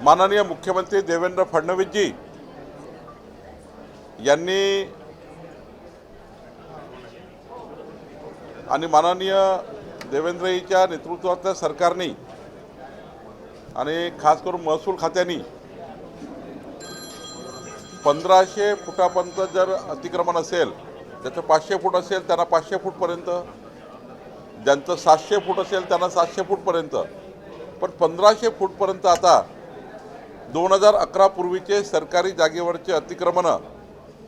माननीय मुख्यमंत्री देवेंद्र फडणवीस जी यांनी आणि माननीय देवेंद्रजीच्या नेतृत्वातल्या सरकारने आणि खास करून महसूल खात्याने 1500 फुटापर्यंत जर अतिक्रमण असेल, त्याचं 500 फूट असेल त्यांना 500 फूटपर्यंत, ज्यांचं 700 फूट असेल त्यांना 700 फूटपर्यंत, पण 1500 फूटपर्यंत आता 2011 पूर्वीचे सरकारी जागेवरचे अतिक्रमण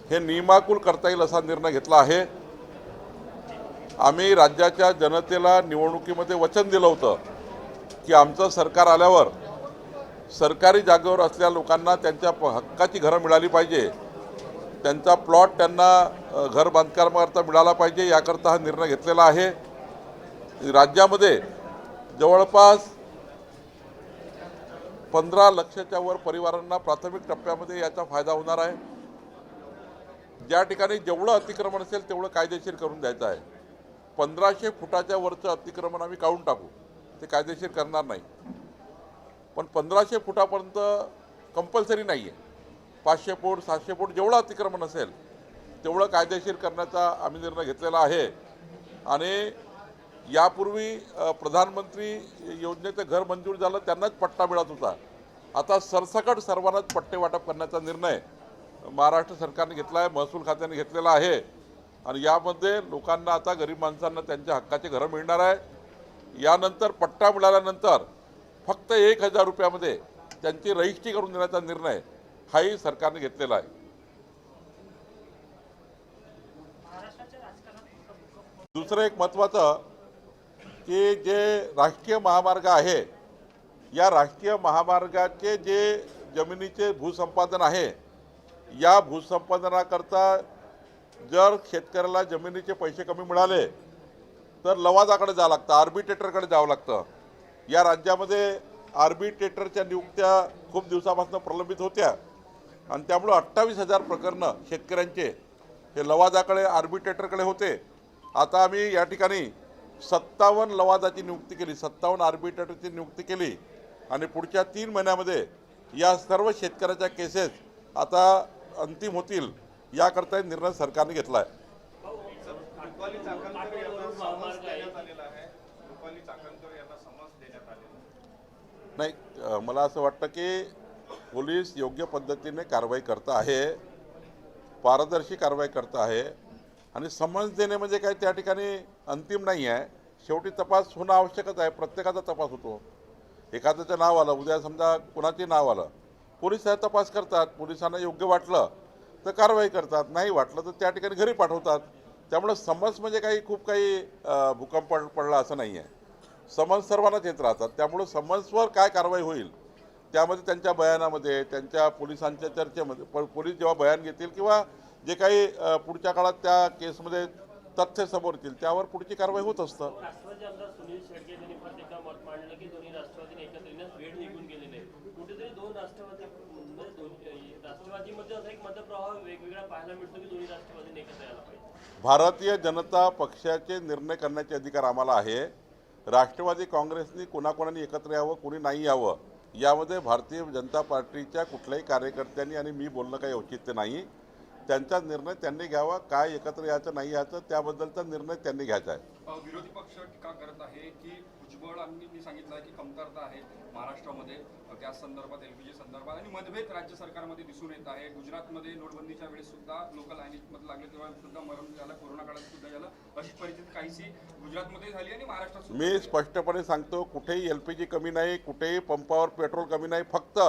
हे नियमाकुल करता येईल असा निर्णय घेतला आहे। आम्ही राज्याच्या जनतेला निवडणुकीमध्ये वचन दिलं होतं की आमचं सरकार आल्यावर सरकारी जागेवर असलेल्या लोकांना त्यांच्या हक्काची घरं मिळाली पाहिजे, त्यांचा प्लॉट त्यांना घर बांधकामाकरता मिळाला पाहिजे, याकरता हा निर्णय घेतलेला आहे। राज्यामध्ये जवळपास 15 लाखाच्या वर परिवारांना प्राथमिक टप्प्यामध्ये याचा फायदा होणार आहे। ज्या ठिकाणी जेवढं अतिक्रमण असेल तेवढं कायदेशीर करून द्यायचं आहे। 1500 फुटाच्या वरचं अतिक्रमण आम्ही काढून टाकू, ते कायदेशीर करणार नाही, पण 1500 फुटापर्यंत कंपल्सरी नाही आहे। 500 फूट 700 फूट जेवढं अतिक्रमण असेल तेवढं कायदेशीर करण्याचा आम्ही निर्णय घेतलेला आहे। आणि यापूर्वी प्रधानमंत्री योजनेचं घर मंजूर झालं, त्यांनाच पट्टा मिळत होता, आता सरसकट सर्वांनाच पट्टे वाटप करण्याचा निर्णय महाराष्ट्र सरकारने घेतला आहे, महसूल खात्याने घेतलेला आहे। आणि यामध्ये लोकांना आता गरीब माणसांना त्यांच्या हक्काचे घरं मिळणार आहे। यानंतर पट्टा मिळाल्यानंतर फक्त 1000 रुपयामध्ये त्यांची रजिस्ट्री करून देण्याचा निर्णय हाही सरकारने घेतलेला आहे। दुसरं एक महत्त्वाचं की जे राष्ट्रीय महामार्ग आहे, या राष्ट्रीय महामार्गाचे जे जमिनीचे भूसंपादन आहे, या भूसंपादनाकरता जर शेतकऱ्याला जमिनीचे पैसे कमी मिळाले तर लवादाकडे जावं लागतं, आर्बिट्रेटरकडे जावं लागतं। या राज्यामध्ये आर्बिट्रेटरच्या नियुक्त्या खूप दिवसापासून प्रलंबित होत्या आणि त्यामुळे 28,000 प्रकरणं शेतकऱ्यांचे हे लवादाकडे आर्बिट्रेटरकडे होते। आता आम्ही या ठिकाणी 57 लवादाची नियुक्ती केली, 57 आर्बिट्रेटरची नियुक्ती केली आणि पुढच्या 3 महिन्यामध्ये या सर्व शेतकऱ्याच्या केसेस आता अंतिम होतील, याकरता निर्णय सरकारने घेतला आहे। नाही, मला असं वाटतं की पोलीस योग्य पद्धतीने कारवाई करत आहे, पारदर्शी कारवाई करत आहे आणि समन्स देणे म्हणजे काय त्या ठिकाणी अंतिम नाही आहे, शेवटी तपास होणं आवश्यकच आहे। प्रत्येकाचा तपास होतो, एखाद्याचं नाव आलं, उद्या समजा कोणाचे नाव आलं, पोलीस हा तपास करतात, पोलिसांना योग्य वाटलं तर कारवाई करतात, नाही वाटलं तर त्या ठिकाणी घरी पाठवतात। त्यामुळे समन्स म्हणजे खूप काही भूकंप पडला असं नाही आहे, समन्स सर्वांनाच येत राहतात। त्यामुळे समन्सवर काय कारवाई होईल त्यामध्ये त्यांच्या बयानामध्ये, त्यांच्या पोलिसांच्या चर्चेमध्ये, पोलीस जेव्हा बयान घेतील किंवा जे काही पुढच्या काळात त्या केसमध्ये तथ्य समोर येतील त्यावर पुढची कारवाई होत असतं। भारतीय जनता पक्षाचे निर्णय करण्याचे अधिकार आम्हाला आहे। राष्ट्रवादी काँग्रेसनी कोणाकोणाने एकत्र यावं, कोणी नाही यावं, यामध्ये भारतीय जनता पार्टीच्या कुठल्याही कार्यकर्त्यांनी आणि मी बोलणं काही औचित्य नाही। त्यांचा निर्णय त्यांनी घ्यावा, काय एकत्र यायचं नाही यायचं त्याबद्दलचा निर्णय त्यांनी घ्यायचा आहे। विरोधी पक्ष टीका करत आहे की भुजबळांनी सांगितलं की कमतरता आहे महाराष्ट्रामध्ये त्या संदर्भात, एलपीजी संदर्भात, आणि मतभेद राज्य सरकारमध्ये दिसून येत आहे। गुजरातमध्ये नोटबंदीच्या वेळेस सुद्धा लोक लाईनीमध्ये लागले तेव्हा सुद्धा मरण झालं, कोरोना काळात सुद्धा झालं, अशी परिस्थिती काहीशी गुजरातमध्ये झाली आणि महाराष्ट्रात। मी स्पष्टपणे सांगतो, कुठेही एलपीजी कमी नाही, कुठेही पंपावर पेट्रोल कमी नाही, फक्त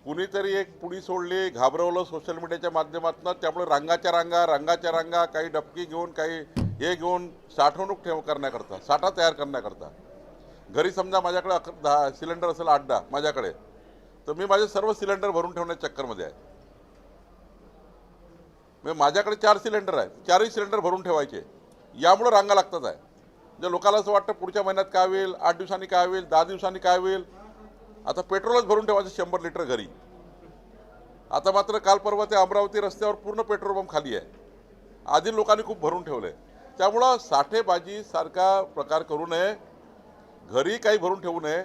कुणीतरी एक पुडी सोडली, घाबरवलं सोशल मीडियाच्या माध्यमातून, त्यामुळे रंगाच्या रांगा काही डबकी घेऊन काही हे घेऊन साठवणूक करण्याकरता, साठा तयार करण्याकरता। घरी समजा माझ्याकडे 10 सिलेंडर असेल, 8-10 माझ्याकडे, तर मी माझे सर्व सिलेंडर भरून ठेवण्याच्या चक्करमध्ये आहे। म्हणजे माझ्याकडे 4 सिलेंडर आहेत, 4ही सिलेंडर भरून ठेवायचे, यामुळे रांगा लागतात आहे। जे लोकांना असं वाटतं पुढच्या महिन्यात काय होईल, 8 दिवसांनी काय होईल, 10 दिवसांनी काय होईल, आता पेट्रोलच भरून ठेवायचं 100 लिटर घरी। आता मात्र काल परवा ते अमरावती रस्त्यावर पूर्ण पेट्रोल पंप खाली आहे, आधी लोकांनी खूप भरून ठेवले। त्यामुळे साठेबाजी सारखा प्रकार करू नये, घरी काही भरून ठेवू नये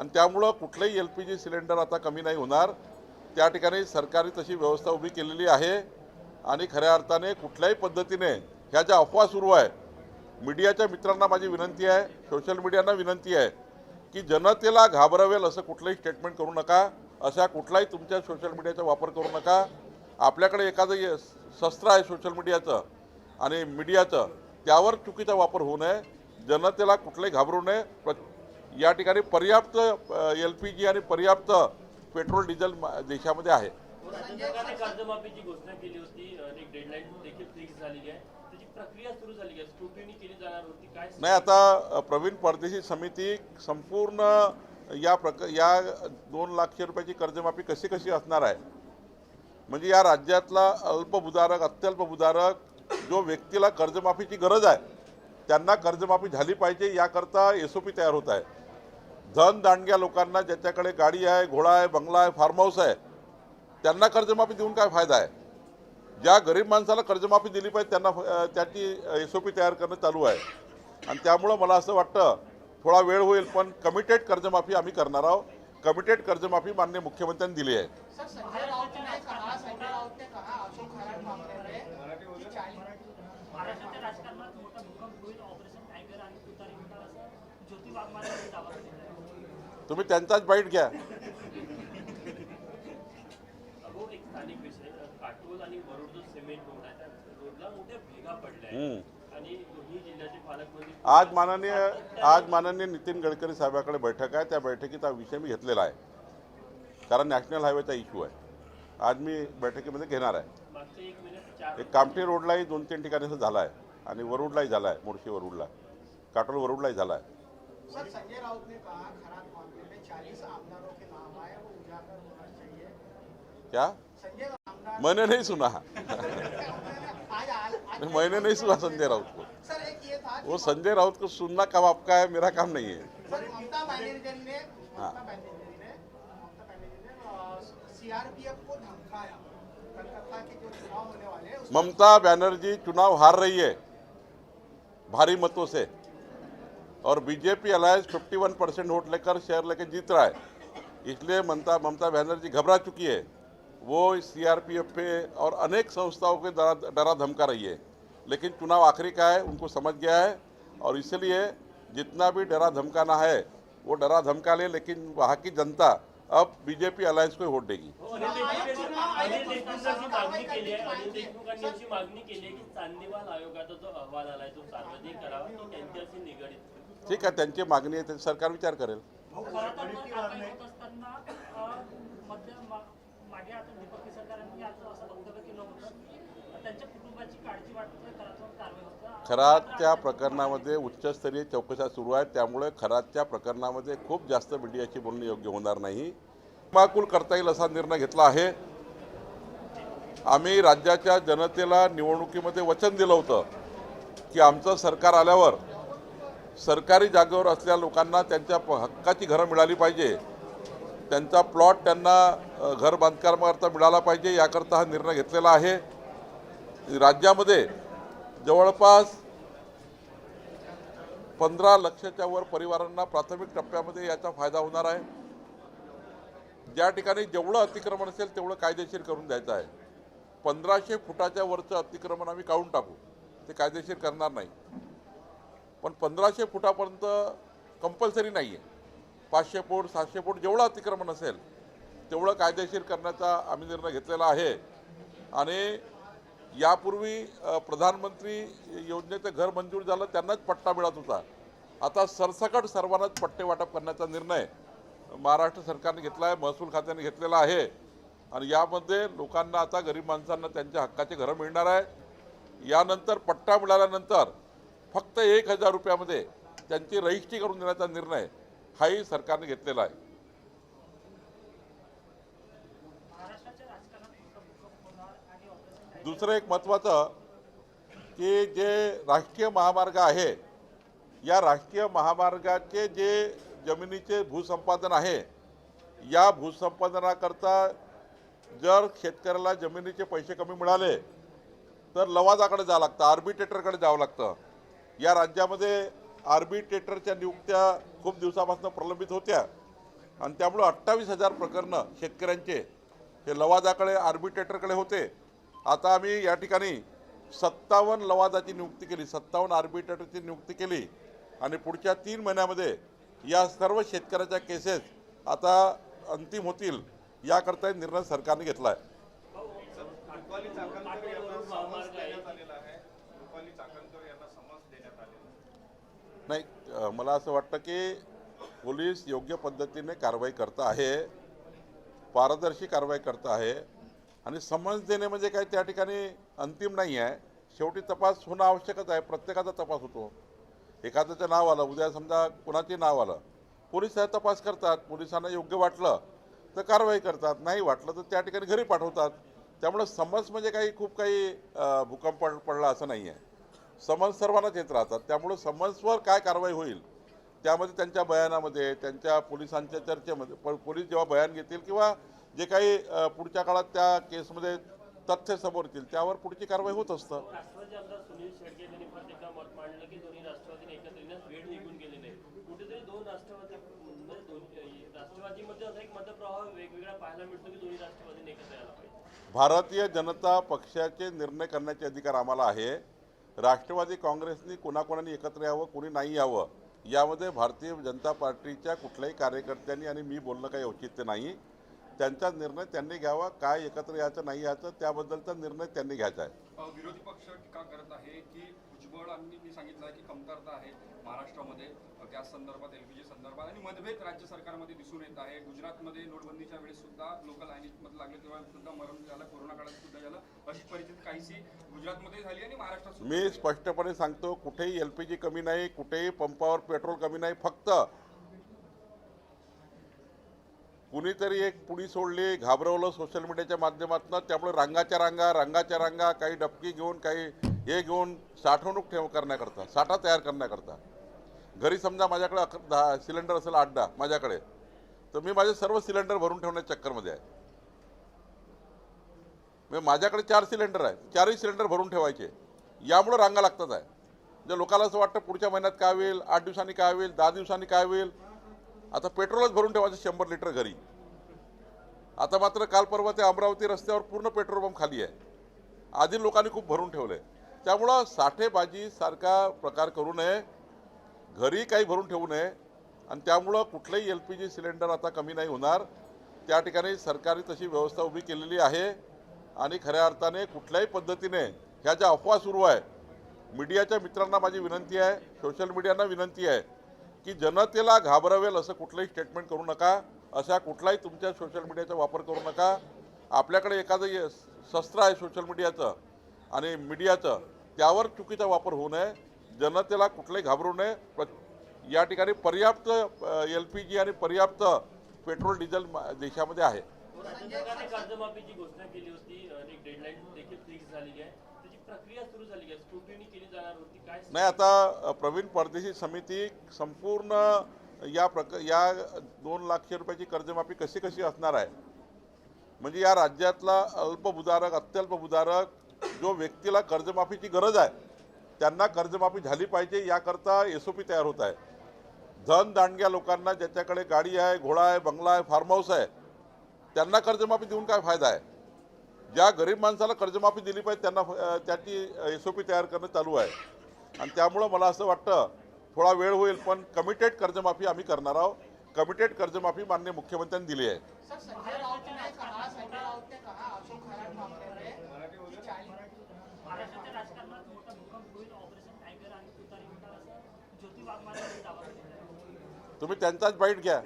आणि त्यामुळं कुठलंही LPG सिलेंडर आता कमी नाही होणार। त्या ठिकाणी सरकारने तशी व्यवस्था उभी केलेली आहे आणि खऱ्या अर्थाने कुठल्याही पद्धतीने ह्या ज्या अफवा सुरू आहे, मीडियाच्या मित्रांना माझी विनंती आहे, सोशल मीडियांना विनंती आहे की जनतेला घाबरवेल असं कुठलंही स्टेटमेंट करू नका, अशा कुठलाही तुमच्या सोशल मीडियाचा वापर करू नका। आपल्याकडे एखादं शस्त्र आहे सोशल मीडियाचं आणि मीडियाचं, त्यावर चुकीचा वापर होऊ नये, जनतेला कुठलंही घाबरू नये। या ठिकाणी पर्याप्त LPG आणि पर्याप्त पेट्रोल डिझेल देशामध्ये आहे। राज्य सरकारने कर्जमाफीची घोषणा केली होती, एक डेडलाईन देखील फिक्स झाली आहे, त्याची प्रक्रिया सुरू झाली आहे, स्क्रुटिनी केली जाणार होती, काय नाही आता प्रवीण परदेशी समिती संपूर्ण या 2 लाख रुपयाची कर्जमाफी कशी असणार आहे, म्हणजे या राज्यातला अल्पभूधारक अत्यल्पभूधारक जो व्यक्तीला कर्जमाफीची गरज आहे त्यांना कर्जमाफी झाली पाहिजे याकरता SOP तयार होत आहे। धनदांडग्या लोकांना ज्याच्याकडे गाडी आहे, घोडा आहे, बंगला आहे, फार्म हाऊस आहे त्यांना कर्जमाफी देऊन काय फायदा आहे। ज्या गरीब माणसाला कर्जमाफी दिली पाहिजे त्यांना त्याची SOP तयार करणं चालू आहे आणि त्यामुळं मला असं वाटतं थोडा वेळ होईल पण कमिटेड कर्जमाफी आम्ही करणार आहोत। कमिटेड कर्जमाफी माननीय मुख्यमंत्र्यांनी दिली आहे। महाराष्ट्राच्या राजकारणात मोठा भूकंप होईल, ऑपरेशन टायगर आणि तुतारी होणार असं ज्योती वाघमारे यांनी दावा केला। तुम्ही त्यांचाच बाईट घ्या। अहो एक स्थानिक विषय, काटोल आणि वरुड जो सिमेंट रोड आहे त्या रोडला मोठ्या भेगा पडल्या आहेत आणि दोन्ही जिल्ह्याचे पालकमंत्री आज माननीय नितीन गडकरी साहेबांकडे बैठक आहे, त्या बैठकीत हा विषय मी घेतलेला आहे कारण नॅशनल हायवेचा इश्यू आहे। आज मी बैठकीमध्ये घेणार आहे। मागचे 1 महिन्यात 4 एक कामठी रोडलाही 2-3 ठिकाणी असं झालं आहे आणि वरुडलाही झाला आहे, मोर्शी वरुडला, काटोल वरुडलाही झाला आहे। सर संजय राउत ने कहा खराब मामले में 40 आमदारों के नाम आए, वो उजागर होना चाहिए। क्या? संजय आमदार मैंने नहीं सुना आज मैंने नहीं सुना संजय राउत को। सर एक ये था वो संजय राउत को सुनना काम आपका है, मेरा काम नहीं है। सर ममता बनर्जी ने CRPF को धमकाया, कलकत्ता के जो चुनाव होने वाले हैं ममता बनर्जी चुनाव हार रही है भारी मतों से और बीजेपी अलायंस 51% वोट लेकर शेयर लेकर जीत रहा है, इसलिए ममता बनर्जी घबरा चुकी है। वो CRPF पे और अनेक संस्थाओं के डरा धमका रही है, लेकिन चुनाव आखिरी का है, उनको समझ गया है और इसलिए जितना भी डरा धमकाना है वो डरा धमका ले, लेकिन वहाँ की जनता अब बीजेपी अलायंस को वोट देगी। अनिल देशमुखांची मागणी केली आहे, अनिल देशमुखांनी अशी मागणी केली आहे की चांदीवाल आयोगाचा जो अहवाल आलाय तो सार्वजनिक करावा, तो त्यांच्याशी निगडीत। ठीक आहे, त्यांची मागणी आहे, त्याची सरकार विचार करेल। मागे आता दीपक सरकारांनी असं वक्तव्य केलं होतं की त्यांच्या कुटुंबाची काळजी वाटते, खरात कारवाई होतं। खरातच्या प्रकरणामध्ये उच्चस्तरीय चौकशा सुरू आहेत, त्यामुळे खरातच्या प्रकरणामध्ये खूप जास्त मीडियाची बोलणे योग्य होणार नाही। माकुल करता येईल असा निर्णय घेतला आहे। आम्ही राज्याच्या जनतेला निवडणुकीमध्ये वचन दिलं होतं की आमचं सरकार आल्यावर सरकारी जागेवर असलेल्या लोकांना त्यांच्या हक्काची घरं मिळाली पाहिजे, त्यांचा प्लॉट त्यांना घर बांधकामाकरता मिळाला पाहिजे, याकरता हा निर्णय घेतलेला आहे। राज्यामध्ये जवळपास 15 लाखाच्या वर परिवारांना प्राथमिक टप्प्यामध्ये याचा फायदा होणार आहे। ज्या ठिकाणी जेवढं अतिक्रमण असेल तेवढं कायदेशीर करून द्यायचं आहे। 1500 फुटाच्या वरचं अतिक्रमण आम्ही काढून टाकू, ते कायदेशीर करणार नाही, पण 1500 फुटापर्यंत कंपल्सरी नाही आहे। 500 फूट 700 फूट जेवढं अतिक्रमण असेल तेवढं कायदेशीर करण्याचा आम्ही निर्णय घेतलेला आहे। आणि यापूर्वी प्रधानमंत्री योजनेचं घर मंजूर झालं, त्यांनाच पट्टा मिळत होता, आता सरसकट सर्वांनाच पट्टे वाटप करण्याचा निर्णय महाराष्ट्र सरकारने घेतला आहे, महसूल खात्याने घेतलेला आहे आणि यामध्ये लोकांना आता गरीब माणसांना त्यांच्या हक्काचे घरं मिळणार आहे। यानंतर पट्टा मिळाल्यानंतर फक्त 1000 रुपयामध्ये त्यांची रजिस्ट्री करून देण्याचा निर्णय हाही सरकारने घेतलेला आहे। दुसरं एक महत्त्वाचं की जे राष्ट्रीय महामार्ग आहे, या राष्ट्रीय महामार्गाचे जे जमिनीचे भूसंपादन आहे, या भूसंपादनाकरता जर शेतकऱ्याला जमिनीचे पैसे कमी मिळाले तर लवादाकडे जावं लागतं, आर्बिट्रेटरकडे जावं लागतं। या राज्यामध्ये आर्बिट्रेटरच्या नियुक्त्या खूप दिवसापासून प्रलंबित होत्या आणि त्यामुळं 28,000 प्रकरणं शेतकऱ्यांचे हे लवादाकडे आर्बिट्रेटरकडे होते. आता आम्ही या ठिकाणी 57 लवादाची नियुक्ती केली, 57 आर्बिट्रेटरची नियुक्ती केली आणि पुढच्या 3 महिन्यामध्ये या सर्व शेतकऱ्याच्या केसेस आता अंतिम होतील याकरता निर्णय सरकारने घेतला आहे. रुपाली चाकणकर यांना समन्स देण्यात आलेला आहे. रुपाली चाकणकर यांना समन्स देण्यात आलेला आहे. नाही, मला असं वाटतं की पोलीस योग्य पद्धतीने कारवाई करता आहे, पारदर्शी कारवाई करता आहे आणि समन्स देणे म्हणजे काय त्या ठिकाणी अंतिम नाही आहे. शेवटी तपास होणं आवश्यकच आहे. प्रत्येकाचा तपास होतो. एखाद्याचं नाव आलं, उद्या समजा कुणाचे नाव आलं, पोलीस तपास करतात. पोलिसांना योग्य वाटलं तर कारवाई करतात, नाही वाटलं तर त्या ठिकाणी घरी पाठवतात. त्यामुळे समन्स म्हणजे खूप काही भूकंप पडला असं नाही आहे. समन्स सर्वांनाच येत राहतात. त्यामुळे समन्सवर काय कारवाई होईल त्यामध्ये त्यांच्या बयानामध्ये, त्यांच्या पोलिसांच्या चर्चेमध्ये, पोलीस जेव्हा बयान घेतील किंवा जे काही पुढच्या काळात त्या केसमध्ये तथ्य समोर येतील त्यावर पुढची कारवाई होत असतं. राष्ट्रवादी आमदार सुनील शेळके यांनी परत एकदा मत मांडलं की दोन्ही राष्ट्रवादीने एकत्र येण्यास वेळ निघून गेली नाही. कुठेतरी दोन राष्ट्रवादीमध्ये असा एक मतप्रवाह वेगवेगळा पाहायला मिळतो की दोन्ही राष्ट्रवादीने एकत्र यायला पाहिजे. भारतीय जनता पक्षाचे निर्णय करण्याचे अधिकार आम्हाला आहे. राष्ट्रवादी काँग्रेसनी कोणाकोणाने एकत्र यावं, कोणी नाही यावं यामध्ये भारतीय जनता पार्टीच्या कुठल्याही कार्यकर्त्यांनी आणि मी बोलणं काही औचित्य नाही. त्यांचा निर्णय त्यांनी घ्यावा. काय एकत्र यायचं नाही यायचं त्याबद्दलचा निर्णय त्यांनी घ्यायचा आहे. विरोधी पक्ष टीका करत आहे की भुजबळांनी सांगितलं आहे की कमतरता आहे महाराष्ट्रामध्ये गॅस संदर्भात, LPG संदर्भात आणि मतभेद राज्य सरकारमध्ये दिसून येत आहे. गुजरातमध्ये नोटबंदीच्या वेळेस सुद्धा लोक लाईनीमध्ये लागले तेव्हा सुद्धा मरण झालं, कोरोना काळात सुद्धा झालं. अशी परिस्थिती काहीशी गुजरातमध्ये झाली आणि महाराष्ट्रात. मी स्पष्टपणे सांगतो, कुठेही LPG कमी नाही, कुठेही पंपावर पेट्रोल कमी नाही. फक्त कुणीतरी एक पुडी सोडली, घाबरवलं सोशल मीडियाच्या माध्यमातून. त्यामुळे रंगाच्या रांगा काही डबकी घेऊन, काही हे घेऊन साठवणूक करण्याकरता, साठा तयार करण्याकरता. घरी समजा माझ्याकडे 10 सिलेंडर असेल, 8-10 माझ्याकडे, तर मी माझे सर्व सिलेंडर भरून ठेवण्याच्या चक्करमध्ये आहे. माझ्याकडे 4 सिलेंडर आहे, 4ही सिलेंडर भरून ठेवायचे. यामुळे रांगा लागतात आहे. म्हणजे लोकांना असं वाटतं पुढच्या महिन्यात काय होईल, 8 दिवसांनी काय होईल, 10 दिवसांनी काय होईल. आता पेट्रोलच भरून ठेवायचं 100 लिटर घरी. आता मात्र काल परवा ते अमरावती रस्त्यावर पूर्ण पेट्रोल पंप खाली आहे. आधी लोकांनी खूप भरून ठेवले. त्यामुळं साठेबाजी सारखा प्रकार करू नये, घरी काही भरून ठेवू नये. आणि त्यामुळं कुठलंही LPG सिलेंडर आता कमी नाही होणार. त्या ठिकाणी सरकारने तशी व्यवस्था उभी केलेली आहे. आणि खऱ्या अर्थाने कुठल्याही पद्धतीने ह्या ज्या अफवा सुरू आहे, मीडियाच्या मित्रांना माझी विनंती आहे, सोशल मीडियांना विनंती आहे की जनतेला घाबरवेल असं कुठलंही स्टेटमेंट करू नका. अशा कुठलाही तुमच्या सोशल मीडियाचा वापर करू नका. आपल्याकडे एखादं शस्त्र आहे सोशल मीडियाचं आणि मीडियाचं, त्यावर चुकीचा वापर होऊ नये. जनतेला कुठलाही घाबरू नये. या ठिकाणी पर्याप्त LPG आणि पर्याप्त पेट्रोल डिझेल देशामध्ये आहे. राज्य सरकारने कर्जमाफीची घोषणा केली होती आणि एक डेडलाईन देखील फिक्स झाली आहे. त्याची प्रक्रिया सुरू झाली आहे, स्क्रुटिनी केली जाणार होती. काय नाही, आता प्रवीण परदेशी समिती संपूर्ण या 2 लाख रुपयाची कर्जमाफी कशी असणार आहे, म्हणजे या राज्यातला अल्पभूधारक, अत्यल्पभूधारक जो व्यक्तीला कर्जमाफीची गरज आहे त्यांना कर्जमाफी झाली पाहिजे याकरता SOP तयार होत आहे. धनदांडग्या लोकांना, ज्याच्याकडे गाडी आहे, घोडा आहे, बंगला आहे, फार्म हाऊस आहे, त्यांना कर्जमाफी देऊन काय फायदा आहे. ज्या गरीब माणसाला कर्जमाफी दिली पाहिजे त्यांना त्याची SOP तयार करणं चालू आहे. आणि त्यामुळं मला असं वाटतं थोडा वेळ होईल, पण कमिटेड कर्जमाफी आम्ही करणार आहोत. कमिटेड कर्जमाफी माननीय मुख्यमंत्र्यांनी दिली आहे. सर, संजय राउत ने कहा अशोक खरात मामले में महाराष्ट्राच्या राजकारणात मोठा भूकंप होईल, ऑपरेशन टायगर आणि तुतारी होणार असं ज्योती वाघमारे यांनी दावा केला. तुम्ही त्यांचाच बाईट घ्या.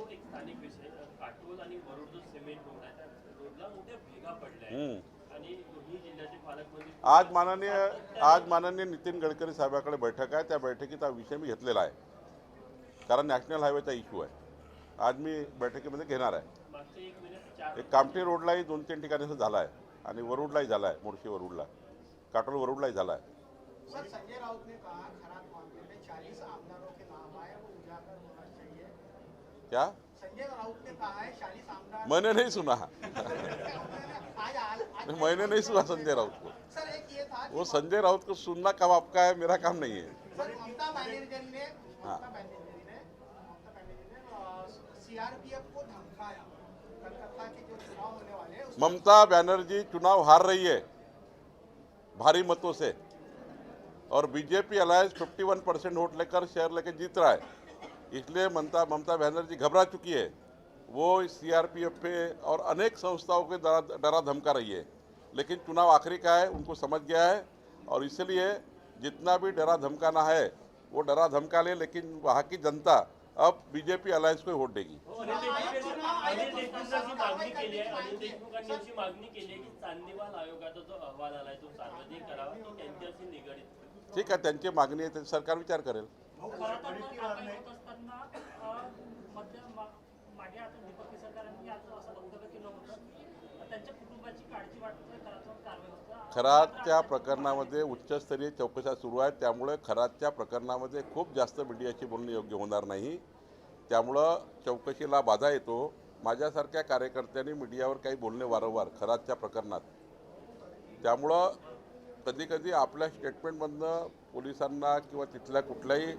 एक स्थानिक विषय, काटोल आणि वरुड जो सिमेंट रोड आहे त्या रोडला मोठ्या भेगा पडल्या आहेत आणि दोन्ही जिल्ह्याचे पालकमंत्री आज माननीय नितीन गडकरी साहेबांकडे बैठक आहे. त्या बैठकीत हा विषय मी घेतलेला आहे, कारण नॅशनल हायवेचा इश्यू आहे. आज मी बैठकीमध्ये घेणार आहे. मागच्या 1 महिन्यात 4 एक कामठी रोडलाही 2-3 ठिकाणी असं झालं आहे आणि वरुडलाही झाला आहे, मोर्शी वरुडला, काटोल वरुडलाही झाला आहे. सर, संजय राउत ने कहा खरात मामले में 40 आमदारों के नाम आए, वो उजागर होना चाहिए. क्या संजय राउत ने कहा है 40 आमदार. मैंने नहीं सुना, आज मैंने नहीं सुना संजय राउत को. सर, एक ये था वो संजय राउत को सुनना काम आपका है, मेरा काम नहीं है. सर, ममता बनर्जी ने सीआरपीएफ को धमकाया कलकत्ता के जो चुनाव होने वाले हैं ममता बनर्जी चुनाव हार रही है भारी मतों से, और बीजेपी अलायंस 51% वोट लेकर शहर लेकर जीत रहा है, इसलिए ममता बनर्जी घबरा चुकी है। वो सीआरपीएफ पे और अनेक संस्थाओं के डरा धमका रही है, लेकिन चुनाव आखिरी का है, उनको समझ गया है, और इसलिए जितना भी डरा धमकाना है वो डरा धमका ले, लेकिन वहाँ की जनता अब बीजेपी अलायंस को वोट देगी। अनिल देशमुखांची मागणी केली आहे, अनिल देशमुखांनी अशी मागणी केली आहे की चांदीवाल आयोगाचा जो अहवाल आलाय तो सार्वजनिक करावा, तो त्यांच्याशी निगडीत। ठीक आहे, त्यांची मागणी आहे, त्याची सरकार विचार करेल। खरं तर कारवाई होत असताना मागे आता दीपक केसरकरांनी आज असं वक्तव्य केलं होतं की त्यांच्या कुटुंबाची काळजी वाटते, खरात कारवाई होतं। खरातच्या प्रकरणामध्ये उच्चस्तरीय चौकशा सुरू आहेत, त्यामुळे खरातच्या प्रकरणामध्ये खूप जास्त मीडियाशी बोलणे योग्य होणार नाही, त्यामुळं चौकशीला बाधा येतो। माझ्यासारख्या कार्यकर्त्यांनी मीडियावर काही बोलणे वारंवार खरातच्या प्रकरणात, त्यामुळं कधी कधी आपल्या स्टेटमेंटमधनं पोलिसांना किंवा तिथल्या कुठल्याही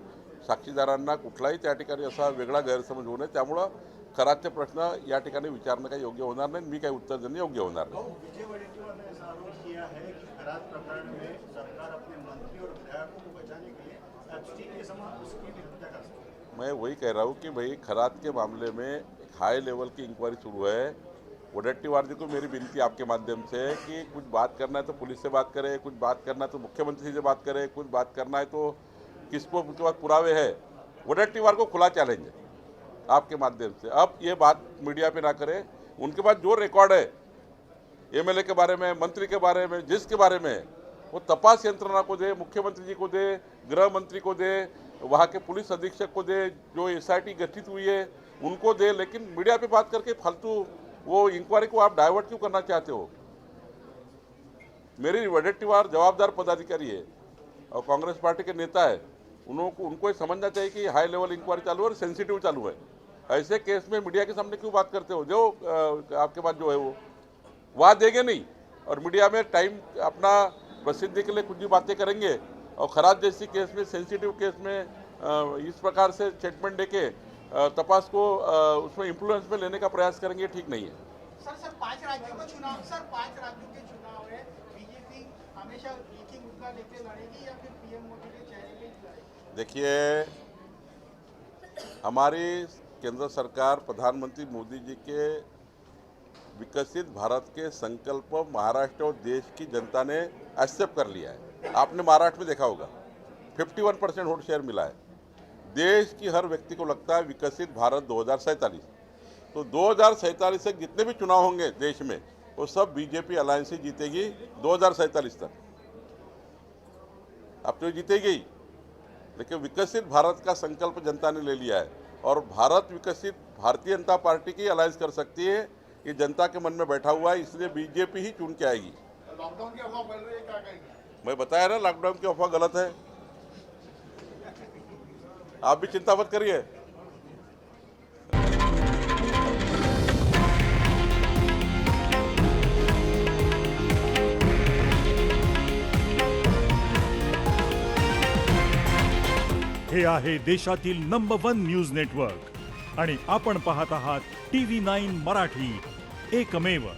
साक्षीदारांना कुठलाही त्या ठिकाणी असा वेगळा गैरसमज होऊ नये, त्यामुळं खरातचे प्रश्न या ठिकाणी विचारणं काही योग्य होणार नाही, मी काही उत्तर देणं योग्य होणार नाही। विजय वडेट्टीवार ने ऐसा आरोप किया है कि खरात प्रकरण में सरकार अपने मंत्री और विधायकों को बचाने के लिए एप्स्टीन के समान उसकी भी हत्या कर सकती है। मैं वही कह रहा हूँ कि भाई खरात के मामले में एक हाई लेवल की इंक्वायरी शुरू है। वडेट्टीवार जी को मेरी विनती आपके माध्यम से कि कुछ बात करना है तो पुलिस से बात करें, कुछ बात करना है तो मुख्यमंत्री से बात करें, कुछ बात करना है तो किसको उनके पास पुरावे हैं। वडेट्टीवार को खुला चैलेंज है आपके माध्यम से, अब ये बात मीडिया पे ना करें। उनके पास जो रिकॉर्ड है एमएलए के बारे में, मंत्री के बारे में, जिसके बारे में, वो तपास यंत्रणा को दे, मुख्यमंत्री जी को दे, गृह मंत्री को दे, वहाँ के पुलिस अधीक्षक को दे, जो एसआईटी गठित हुई है उनको दे, लेकिन मीडिया पे बात करके फालतू वो इंक्वायरी को आप डाइवर्ट क्यों करना चाहते हो। मेरी वडेट्टीवार जवाबदार पदाधिकारी है और कांग्रेस पार्टी के नेता है, उनको ये समझना चाहिए कि हाई लेवल इंक्वायरी चालू है और सेंसिटिव चालू है। ऐसे केस में मीडिया के सामने क्यों बात करते हो। जो आपके पास जो है वो वहाँ देंगे नहीं, और मीडिया में टाइम अपना प्रसिद्धि के लिए कुछ भी बातें करेंगे, और खरात जैसी केस में, सेंसिटिव केस में इस प्रकार से स्टेटमेंट देके तपास को उसमें इन्फ्लुएंस में लेने का प्रयास करेंगे, ठीक नहीं है। सर 5 राज्यों के चुनाव है, बीजेपी हमेशा एक ही मुद्दा लेके लड़ेगी या फिर पीएम मोदी के चेहरे पे लड़ेगी। देखिए, हमारी केंद्र सरकार प्रधानमंत्री मोदी जी के विकसित भारत के संकल्प महाराष्ट्र और देश की जनता ने एक्सेप्ट कर लिया है। आपने महाराष्ट्र में देखा होगा 51% वोट शेयर मिला है। देश की हर व्यक्ति को लगता है विकसित भारत 2047, तो 2047 से जितने भी चुनाव होंगे देश में वो सब बीजेपी अलायंस ही जीतेगी 2047 तक। अब तो जीतेगी ही, लेकिन विकसित भारत का संकल्प जनता ने ले लिया है, और भारत विकसित भारतीय जनता पार्टी की अलायंस कर सकती है, ये जनता के मन में बैठा हुआ है, इसलिए बीजेपी ही चुन के आएगी। लॉकडाउन की अफवाह फैल रही है, क्या कहेंगे? मैं बताया ना, लॉकडाउन की अफवाह गलत है, आप भी चिंता मत करिए। हे आहे देशातील नंबर 1 न्यूज नेटवर्क आणि आपण पाहत आहात TV9 मराठी, एकमेव।